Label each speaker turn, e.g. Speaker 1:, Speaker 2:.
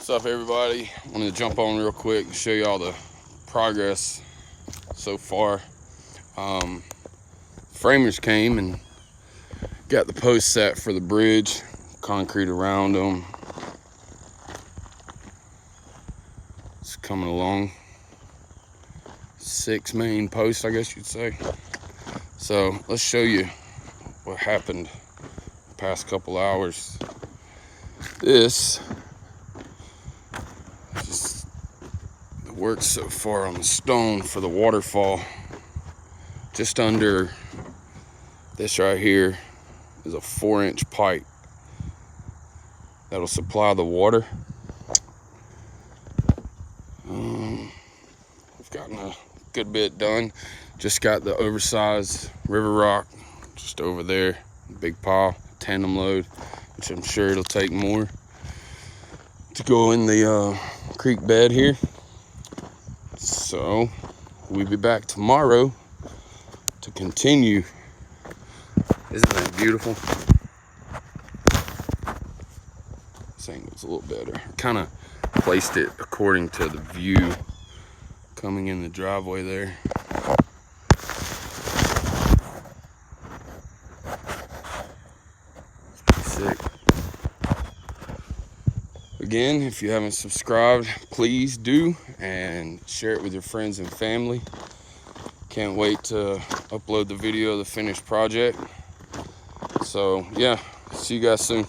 Speaker 1: What's up, everybody? Wanted to jump on real quick and show you all the progress so far. Framers came and got the posts set for the bridge, concrete around them. It's coming along. 6 main posts, I guess you'd say. So let's show you what happened the past couple hours. This is just the work so far on the stone for the waterfall. Just under this right here is a 4-inch pipe that'll supply the water. We've gotten a good bit done. Just got the oversized river rock just over there, big pile, tandem load, which I'm sure it'll take more to go in the creek bed here. So we'll be back tomorrow to continue. Isn't that beautiful? This angle's a little better. Kind of placed it according to the view coming in the driveway there. It's pretty sick. Again, if you haven't subscribed, please do, and share it with your friends and family. Can't wait to upload the video of the finished project. So yeah, see you guys soon.